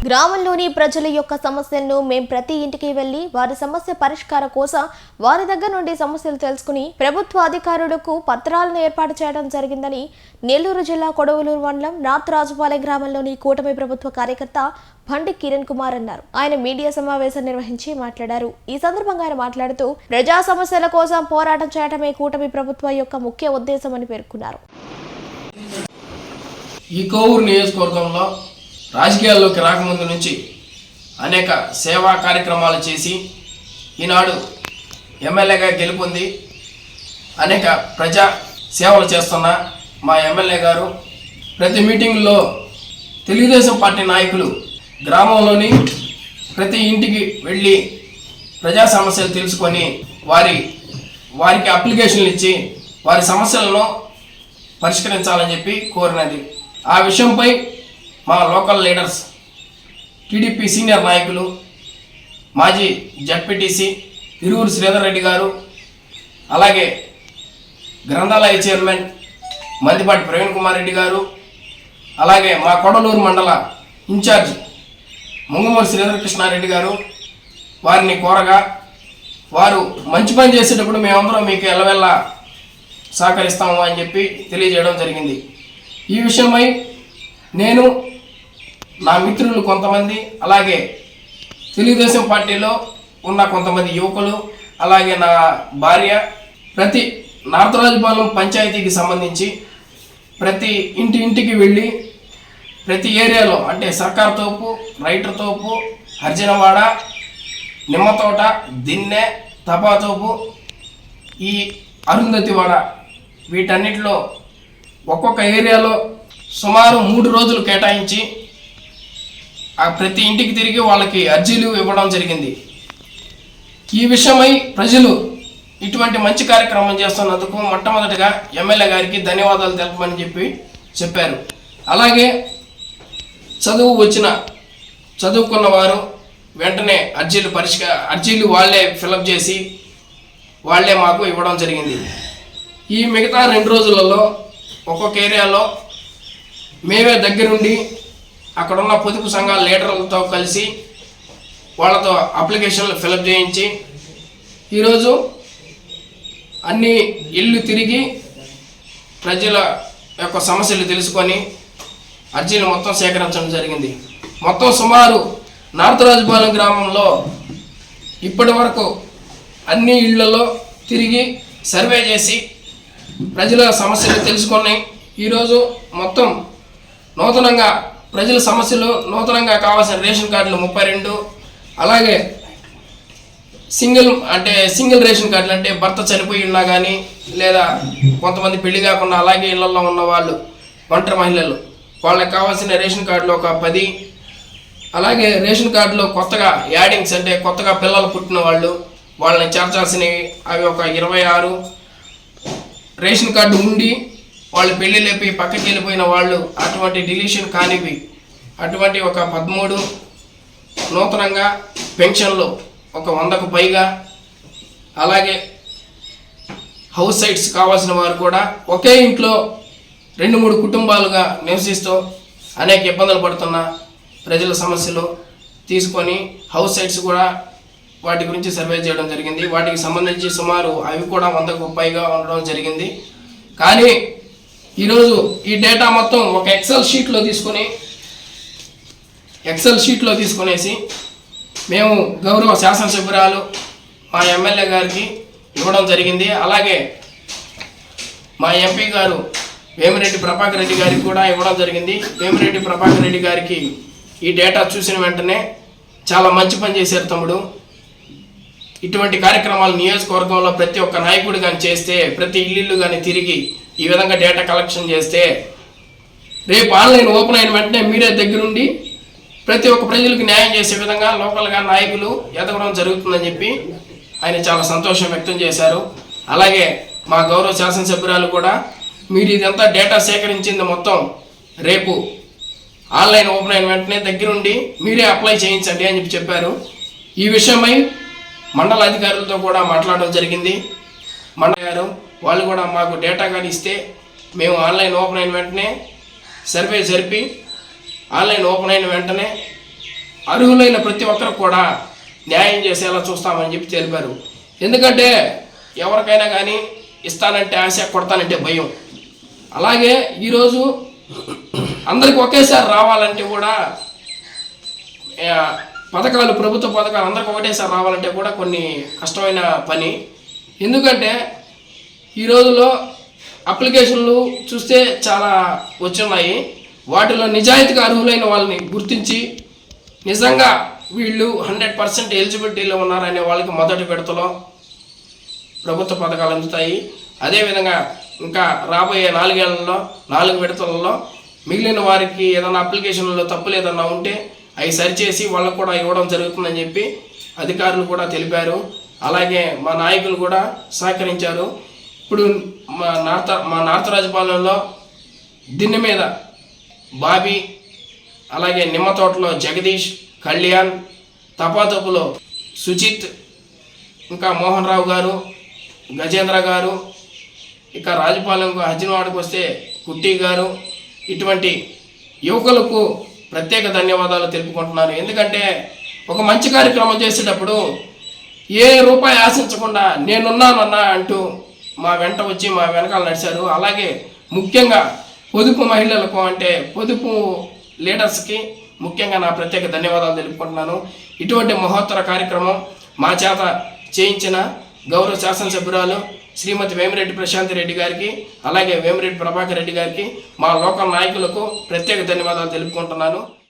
గ్రామంలోని ప్రజల యొక్క సమస్యలను మేం ప్రతి ఇంటికి వెళ్లి వారి సమస్య పరిష్కారం కోసం వారి దగ్గర నుండి సమస్యలు తెలుసుకుని ప్రభుత్వ అధికారులకు పత్రాలను ఏర్పాటు చేయడం జరిగిందని నెల్లూరు జిల్లా కొడవలూరు మండలం నార్త్ రాజుపాలెం గ్రామంలోని కూటమి ప్రభుత్వ కార్యకర్త బండి కిరణ్ కుమార్ అన్నారు. ఆయన మీడియా సమావేశం నిర్వహించి మాట్లాడారు. ఈ సందర్భంగా ఆయన మాట్లాడుతూ ప్రజా సమస్యల కోసం పోరాటం చేయడమే కూటమి ప్రభుత్వం యొక్క ముఖ్య ఉద్దేశమని పేర్కొన్నారు. ఈ కోవూరు నియోజకవర్గంలో రాజకీయాల్లోకి రాకముందు నుంచి అనేక సేవా కార్యక్రమాలు చేసి ఈనాడు ఎమ్మెల్యేగా గెలుపొంది అనేక ప్రజా సేవలు చేస్తున్న మా ఎమ్మెల్యే గారు ప్రతి మీటింగ్లో తెలుగుదేశం పార్టీ నాయకులు గ్రామంలోని ప్రతి ఇంటికి వెళ్ళి ప్రజా సమస్యలు తెలుసుకొని వారికి అప్లికేషన్లు ఇచ్చి వారి సమస్యలను పరిష్కరించాలని చెప్పి కోరినది. ఆ విషయంపై మా లోకల్ లీడర్స్, టీడీపీ సీనియర్ నాయకులు, మాజీ జడ్పీటీసీ ఇరువురు శ్రీధర్ రెడ్డి గారు, అలాగే గ్రంథాలయ చైర్మన్ మందిపాటి ప్రవీణ్ కుమార్ రెడ్డి గారు, అలాగే మా కొడలూరు మండల ఇన్ఛార్జ్ ముంగమూరి శ్రీధర్ కృష్ణారెడ్డి గారు వారిని కోరగా వారు మంచి పని చేసేటప్పుడు మేమందరం మీకు ఎల్లవెల్లా సహకరిస్తాము అని చెప్పి తెలియజేయడం జరిగింది. ఈ విషయమై నేను, నా మిత్రులు కొంతమంది, అలాగే తెలుగుదేశం పార్టీలో ఉన్న కొంతమంది యువకులు, అలాగే నా భార్య ప్రతి నార్త్ రాజుపాలెం పంచాయతీకి సంబంధించి ప్రతి ఇంటికి వెళ్ళి ప్రతి ఏరియాలో అంటే సర్కార్ తోపు, రైటర్ తోపు, హర్జనవాడ, నిమ్మతోట, దిన్నె, తపాతోపు, ఈ అరుంధతివాడ వీటన్నిటిలో ఒక్కొక్క ఏరియాలో సుమారు 3 రోజులు కేటాయించి ఆ ప్రతి ఇంటికి తిరిగి వాళ్ళకి అర్జీలు ఇవ్వడం జరిగింది. ఈ విషయమై ప్రజలు ఇటువంటి మంచి కార్యక్రమం చేస్తున్నందుకు మొట్టమొదటిగా ఎమ్మెల్యే గారికి ధన్యవాదాలు తెలపమని చెప్పారు. అలాగే చదువుకున్న వారు వెంటనే అర్జీలు వాళ్ళే ఫిలప్ చేసి వాళ్ళే మాకు ఇవ్వడం జరిగింది. ఈ మిగతా 2 రోజులలో ఒక్కొక్క ఏరియాలో మేమే దగ్గరుండి అక్కడున్న పొదుపు సంఘాల లీడర్లతో కలిసి వాళ్ళతో అప్లికేషన్లు ఫిలప్ చేయించి ఈరోజు అన్ని ఇళ్ళు తిరిగి ప్రజల యొక్క సమస్యలు తెలుసుకొని అర్జీలు మొత్తం సేకరించడం జరిగింది. మొత్తం సుమారు నార్త్ రాజుపాలెం గ్రామంలో ఇప్పటి వరకు అన్ని ఇళ్లలో తిరిగి సర్వే చేసి ప్రజల సమస్యలు తెలుసుకొని ఈరోజు మొత్తం నూతనంగా ప్రజల సమస్యలు నూతనంగా కావాల్సిన రేషన్ కార్డులు 32, అలాగే సింగిల్ రేషన్ కార్డులు అంటే భర్త చనిపోయి ఉన్నా కానీ, లేదా కొంతమంది పెళ్లి కాకుండా అలాగే ఇళ్లలో ఉన్న వాళ్ళు, ఒంటరి మహిళలు, వాళ్ళకి కావాల్సిన రేషన్ కార్డులు ఒక 10, అలాగే రేషన్ కార్డులో కొత్తగా యాడింగ్స్ అంటే కొత్తగా పిల్లలు పుట్టిన వాళ్ళని చేర్చాల్సినవి అవి ఒక 26, రేషన్ కార్డు ఉండి వాళ్ళు పెళ్లి లేపి పక్కకి వెళ్ళిపోయిన వాళ్ళు అటువంటి డిలీషన్ కానివి అటువంటి ఒక 13, నూతనంగా పెన్షన్లు ఒక 100కు పైగా, అలాగే హౌస్ సైట్స్ కావాల్సిన వారు కూడా ఒకే ఇంట్లో 2-3 కుటుంబాలుగా నివసిస్తూ అనేక ఇబ్బందులు పడుతున్న ప్రజల సమస్యలు తీసుకొని హౌస్ సైట్స్ కూడా వాటి గురించి సర్వే చేయడం జరిగింది. వాటికి సంబంధించి సుమారు అవి కూడా 100కు పైగా ఉండడం జరిగింది. కానీ ఈరోజు ఈ డేటా మొత్తం ఒక ఎక్సెల్ షీట్లో తీసుకునేసి మేము గౌరవ శాసనసభ్యురాలు మా ఎమ్మెల్యే గారికి ఇవ్వడం జరిగింది. అలాగే మా ఎంపీ గారు వేమిరెడ్డి ప్రభాకర్ రెడ్డి గారికి కూడా ఇవ్వడం జరిగింది. వేమిరెడ్డి ప్రభాకర్ రెడ్డి గారికి ఈ డేటా చూసిన వెంటనే చాలా మంచి పని చేశారు తమ్ముడు, ఇటువంటి కార్యక్రమాలు నియోజకవర్గంలో ప్రతి ఒక్క నాయకుడు కానీ చేస్తే, ప్రతి ఇల్లు కానీ తిరిగి ఈ విధంగా డేటా కలెక్షన్ చేస్తే రేపు ఆన్లైన్ ఓపెన్ అయిన వెంటనే మీడియా దగ్గరుండి ప్రతి ఒక్క ప్రజలకు న్యాయం చేసే విధంగా లోకల్గా నాయకులు ఎదగడం జరుగుతుందని చెప్పి ఆయన చాలా సంతోషం వ్యక్తం చేశారు. అలాగే మా గౌరవ శాసనసభ్యురాలు కూడా మీరు ఇదంతా డేటా సేకరించింది మొత్తం రేపు ఆన్లైన్ ఓపెన్ అయిన వెంటనే దగ్గరుండి మీరే అప్లై చేయించండి అని చెప్పారు. ఈ విషయమై మండల అధికారులతో కూడా మాట్లాడడం జరిగింది. మండల గారు వాళ్ళు కూడా మాకు డేటా కానీ ఇస్తే మేము ఆన్లైన్ ఓపెన్ అయిన వెంటనే సర్వే జరిపి ఆన్లైన్ ఓపెన్ అయిన వెంటనే అర్హులైన ప్రతి ఒక్కరు కూడా న్యాయం చేసేలా చూస్తామని చెప్పి తెలిపారు. ఎందుకంటే ఎవరికైనా కానీ ఇస్తానంటే ఆశ, కొడతానంటే భయం. అలాగే ఈరోజు అందరికి ఒకేసారి రావాలంటే కూడా పథకాలు, ప్రభుత్వ పథకాలు అందరికి ఒకటేసారి రావాలంటే కూడా కొన్ని కష్టమైన పని. ఎందుకంటే ఈ రోజులో అప్లికేషన్లు చూస్తే చాలా వచ్చున్నాయి. వాటిలో నిజాయితీగా అర్హులైన వాళ్ళని గుర్తించి నిజంగా వీళ్ళు 100% ఎలిజిబిలిటీలో ఉన్నారనే వాళ్ళకి మొదటి విడతలో ప్రభుత్వ పథకాలు అందుతాయి. అదేవిధంగా ఇంకా రాబోయే 4 ఏళ్లలో 4 విడతలలో మిగిలిన వారికి ఏదైనా అప్లికేషన్లో తప్పులు ఏదన్నా ఉంటే అవి సరిచేసి వాళ్ళకు కూడా ఇవ్వడం జరుగుతుందని చెప్పి అధికారులు కూడా తెలిపారు. అలాగే మా నాయకులు కూడా సహకరించారు. ఇప్పుడు మా నార్త్ రాజపాలెంలో దిన్నె మీద బాబీ, అలాగే నిమ్మతోటలో జగదీష్, కళ్యాణ్, తపాతపులో సుజిత్, ఇంకా మోహన్ రావు గారు, గజేంద్ర గారు, ఇక రాజపాలెంకు హజినవాడకు వస్తే కుట్టి గారు, ఇటువంటి యువకులకు ప్రత్యేక ధన్యవాదాలు తెలుపుకుంటున్నాను. ఎందుకంటే ఒక మంచి కార్యక్రమం చేసేటప్పుడు ఏ రూపాయి ఆశించకుండా నేనున్నానన్నా అంటూ మా వెంట వచ్చి మా వెనకాల నడిచారు. అలాగే ముఖ్యంగా పొదుపు మహిళలకు, అంటే పొదుపు లీడర్స్కి ముఖ్యంగా నా ప్రత్యేక ధన్యవాదాలు తెలుపుకుంటున్నాను. ఇటువంటి మహోత్తర కార్యక్రమం మా చేత చేయించిన గౌరవ శాసనసభ్యురాలు శ్రీమతి వేమిరెడ్డి ప్రశాంతి రెడ్డి గారికి, అలాగే వేమిరెడ్డి ప్రభాకర్ రెడ్డి గారికి, మా లోకల్ నాయకులకు ప్రత్యేక ధన్యవాదాలు తెలుపుకుంటున్నాను.